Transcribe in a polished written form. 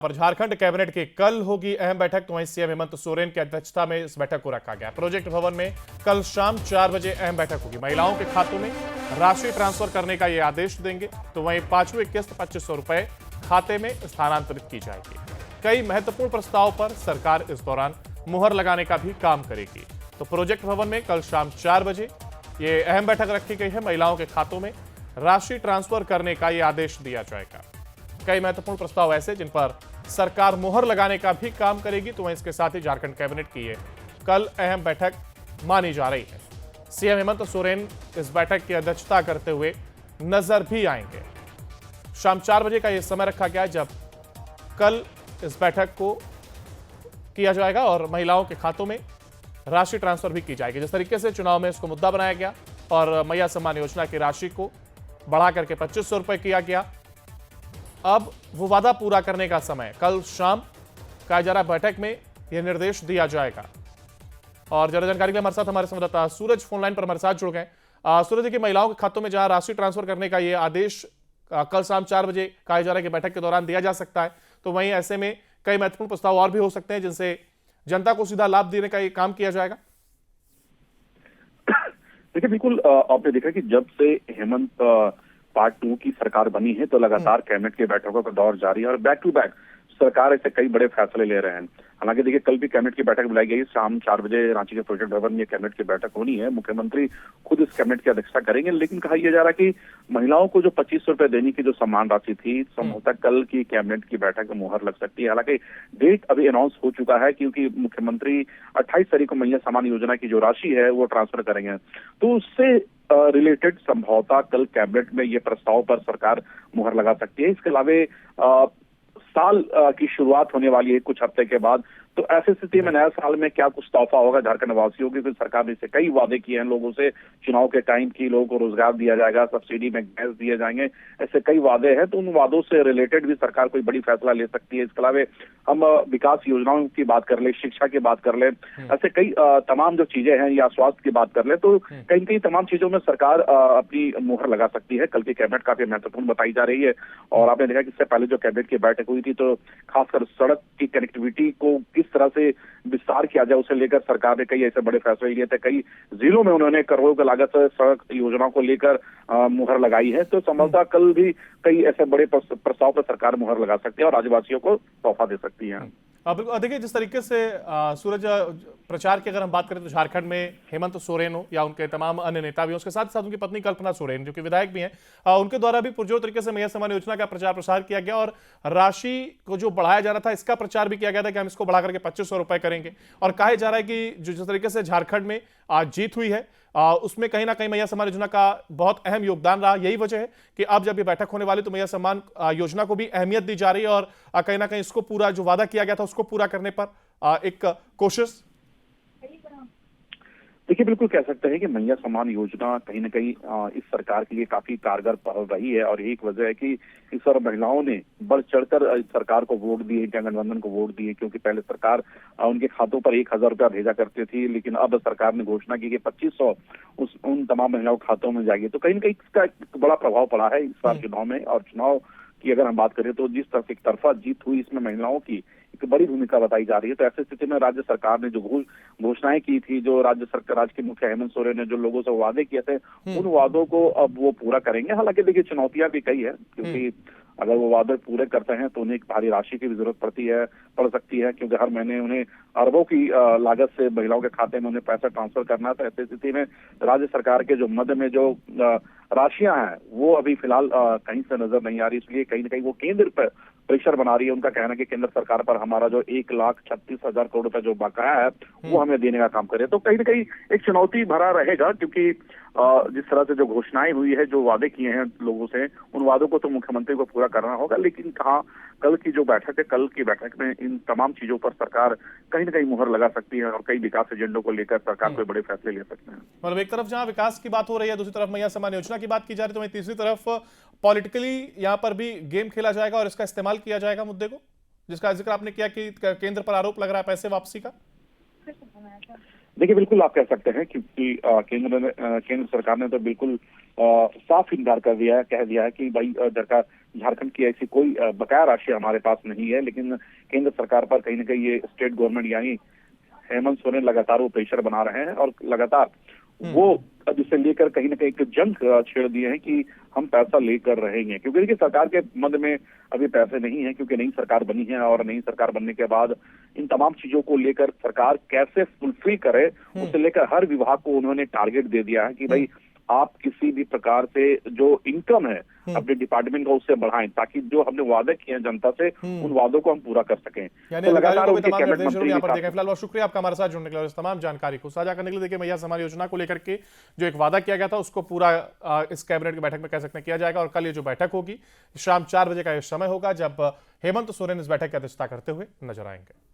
पर झारखंड कैबिनेट की कल होगी अहम बैठक, तो वहीं सीएम हेमंत सोरेन की अध्यक्षता में इस बैठक को रखा गया। प्रोजेक्ट भवन में कल शाम 4 बजे अहम बैठक होगी। महिलाओं के खातों में राशि ट्रांसफर करने का ये आदेश देंगे, तो वहीं पांचवी किस्त 2500 रुपए खाते में स्थानांतरित की जाएगी। कई महत्वपूर्ण प्रस्ताव पर सरकार इस दौरान मुहर लगाने का भी काम करेगी। तो प्रोजेक्ट भवन में कल शाम 4 बजे ये अहम बैठक रखी गई है। महिलाओं के खातों में राशि ट्रांसफर करने का यह आदेश दिया जाएगा। कई महत्वपूर्ण प्रस्ताव ऐसे जिन पर सरकार मुहर लगाने का भी काम करेगी, तो वहीं इसके साथ ही झारखंड कैबिनेट की ये कल अहम बैठक मानी जा रही है। सीएम हेमंत सोरेन इस बैठक की अध्यक्षता करते हुए नजर भी आएंगे। शाम 4 बजे का यह समय रखा गया जब कल इस बैठक को किया जाएगा और महिलाओं के खातों में राशि ट्रांसफर भी की जाएगी। जिस तरीके से चुनाव में इसको मुद्दा बनाया गया और मैया सम्मान योजना की राशि को बढ़ा करके 2500 रुपए किया गया, अब वो वादा पूरा करने का समय कल शाम कहा जा रहा बैठक में यह निर्देश दिया जाएगा। और ज्यादा जानकारी के लिए हमारे साथ हमारे संवाददाता सूरज फोनलाइन पर हमारे साथ जुड़ गए। सूरज जी, की महिलाओं के खातों में जहां राशि ट्रांसफर करने का यह आदेश कल शाम 4 बजे कहा जा रहा है कि बैठक के दौरान दिया जा सकता है, तो वहीं ऐसे में कई महत्वपूर्ण प्रस्ताव और भी हो सकते हैं जिनसे जनता को सीधा लाभ देने का ये काम किया जाएगा। देखिए, बिल्कुल आपने देखा कि जब से हेमंत पार्ट 2 की सरकार बनी है तो लगातार कैबिनेट की बैठकों का दौर जारी है और बैक टू बैक सरकार ऐसे कई बड़े फैसले ले रहे हैं। हालांकि देखिए, कल भी कैबिनेट की बैठक बुलाई गई, शाम 4 बजे रांची के प्रोजेक्ट भवन में कैबिनेट की बैठक होनी है। मुख्यमंत्री खुद इस कैबिनेट की अध्यक्षता करेंगे, लेकिन कहा यह जा रहा है कि महिलाओं को जो 2500 रुपए देने की जो सम्मान राशि थी, संभवतः कल की कैबिनेट की बैठक में मुहर लग सकती है। हालांकि डेट अभी अनाउंस हो चुका है क्योंकि मुख्यमंत्री 28 तारीख को मैया सम्मान योजना की जो राशि है वो ट्रांसफर करेंगे, तो उससे रिलेटेड संभवतः कल कैबिनेट में ये प्रस्ताव पर सरकार मुहर लगा सकती है। इसके अलावा साल की शुरुआत होने वाली है कुछ हफ्ते के बाद, तो ऐसी स्थिति में नया साल में क्या कुछ तोहफा होगा झारखंड वासियों की, क्योंकि सरकार ने इससे कई वादे किए हैं लोगों से। चुनाव के टाइम की लोगों को रोजगार दिया जाएगा, सब्सिडी में गैस दिए जाएंगे, ऐसे कई वादे हैं, तो उन वादों से रिलेटेड भी सरकार कोई बड़ी फैसला ले सकती है। इसके अलावा हम विकास योजनाओं की बात कर ले, शिक्षा की बात कर ले, ऐसे कई तमाम जो चीजें हैं, या स्वास्थ्य की बात कर ले, तो कहीं कहीं तमाम चीजों में सरकार अपनी मुहर लगा सकती है। कल की कैबिनेट काफी महत्वपूर्ण बताई जा रही है और आपने देखा कि इससे पहले जो कैबिनेट की बैठक हुई थी तो खासकर सड़क की कनेक्टिविटी को किस तरह से विस्तार किया जाए उसे लेकर सरकार ने कई ऐसे बड़े फैसले लिए थे। कई जिलों में उन्होंने करोड़ों की लागत से सड़क योजनाओं को लेकर मुहर लगाई है, तो संभवतः कल भी कई ऐसे बड़े प्रस्ताव पर सरकार मुहर लगा सकती है और राज्यवासियों को तोहफा दे सकती है। देखिए, जिस तरीके से सूरज प्रचार की अगर हम बात करें तो झारखंड में हेमंत सोरेन हो या उनके तमाम अन्य नेता भी, उसके साथ साथ उनकी पत्नी कल्पना सोरेन जो कि विधायक भी हैं, उनके द्वारा भी पुरजोर तरीके से मैया सम्मान योजना का प्रचार प्रसार किया गया और राशि को जो बढ़ाया जा रहा था इसका प्रचार भी किया गया था कि हम इसको बढ़ा करके 2500 रुपए करेंगे। और कहा जा रहा है कि जिस तरीके से झारखंड में आज जीत हुई है उसमें कहीं ना कहीं मैया सम्मान योजना का बहुत अहम योगदान रहा। यही वजह है कि अब जब ये बैठक होने वाली तो मैया सम्मान योजना को भी अहमियत दी जा रही है और कहीं ना कहीं इसको पूरा जो वादा किया गया था उसको पूरा करने पर एक कोशिश। देखिए, बिल्कुल कह सकते हैं कि मैया सम्मान योजना कहीं ना कहीं इस सरकार के लिए काफी कारगर पहल रही है और एक वजह है कि इस बार महिलाओं ने बढ़ चढ़कर इस सरकार को वोट दिए, गठबंधन को वोट दिए, क्योंकि पहले सरकार उनके खातों पर 1000 रुपया भेजा करती थी, लेकिन अब सरकार ने घोषणा की कि 2500 उन तमाम महिलाओं के खातों में जाएगी। तो कहीं ना कहीं इसका एक बड़ा प्रभाव पड़ा है इस बार चुनाव में। और चुनाव की अगर हम बात करें तो जिस तरह से एक तरफा जीत हुई, इसमें महिलाओं की एक बड़ी भूमिका बताई जा रही है। तो ऐसी स्थिति में राज्य सरकार ने जो घोषणाएं की थी, जो राज्य के मुख्य हेमंत सोरेन ने जो लोगों से वादे किए थे, उन वादों को अब वो पूरा करेंगे। हालांकि देखिए, चुनौतियां भी कई है, क्योंकि अगर वो वादे पूरे करते हैं तो उन्हें एक भारी राशि की भी जरूरत पड़ सकती है, क्योंकि हर महीने उन्हें अरबों की लागत से महिलाओं के खाते में उन्हें पैसा ट्रांसफर करना था। ऐसी स्थिति में राज्य सरकार के जो मद में जो राशियां हैं वो अभी फिलहाल कहीं से नजर नहीं आ रही, इसलिए कहीं ना कहीं वो केंद्र पर प्रेशर बना रही है। उनका कहना है कि केंद्र सरकार पर हमारा जो 1,36,000 करोड़ रुपए जो बकाया है वो हमें देने का काम करे। तो कहीं ना कहीं एक चुनौती भरा रहेगा, क्योंकि जिस तरह से जो घोषणाएं हुई है, जो वादे किए हैं लोगों से, उन वादों को तो मुख्यमंत्री को पूरा करना होगा। लेकिन कहा कल की जो बैठक है, कल की बैठक में इन तमाम चीजों पर सरकार कहीं ना कहीं मुहर लगा सकती है और कई विकास एजेंडों को लेकर सरकार कोई बड़े फैसले ले सकते हैं। मतलब एक तरफ जहां विकास की बात हो रही है, दूसरी तरफ मैया सम्मान योजना की बात की जा रही है, तो वहीं तीसरी तरफ पॉलिटिकली यहाँ पर भी गेम खेला जाएगा और इसका इस्तेमाल किया जाएगा मुद्दे को, जिसका जिक्र आपने किया कि केंद्र पर आरोप लग रहा है पैसे वापसी का। देखिए, बिल्कुल आप कह सकते हैं, क्योंकि केंद्र सरकार ने तो बिल्कुल साफ इनकार कर दिया है, कह दिया है कि भाई झारखंड की ऐसी कोई बकाया राशि हमारे पास नहीं है, लेकिन केंद्र सरकार पर कहीं ना कहीं ये स्टेट गवर्नमेंट यानी हेमंत सोरेन लगातार वो प्रेशर बना रहे हैं और लगातार वो अब इसे लेकर कहीं ना कहीं एक जंग छेड़ दिए हैं कि हम पैसा लेकर रहेंगे, क्योंकि देखिए सरकार के मद में अभी पैसे नहीं है, क्योंकि नई सरकार बनी है और नई सरकार बनने के बाद इन तमाम चीजों को लेकर सरकार कैसे फुलफिल करे उसे लेकर हर विभाग को उन्होंने टारगेट दे दिया है कि भाई आप किसी भी प्रकार से जो इनकम है अपने डिपार्टमेंट का उससे बढ़ाएं, ताकि जो हमने वादे किए हैं जनता से उन वादों को हम पूरा कर सकें। यानी तो अधिकारियों लगातार को भी उनके तमाम कैबिनेट निर्देश मंत्री यहाँ के पर साथ देखें। फिलहाल बहुत शुक्रिया आपका हमारे साथ जुड़ने के लिए और इस तमाम जानकारी को साझा करने के लिए। देखिए मैया समाज योजना को लेकर के जो एक वादा किया गया था उसको पूरा इस कैबिनेट की बैठक में कह सकते हैं किया जाएगा, और कल ये जो बैठक होगी शाम 4 बजे का ये समय होगा जब हेमंत सोरेन इस बैठक की अध्यक्षता करते हुए नजर आएंगे।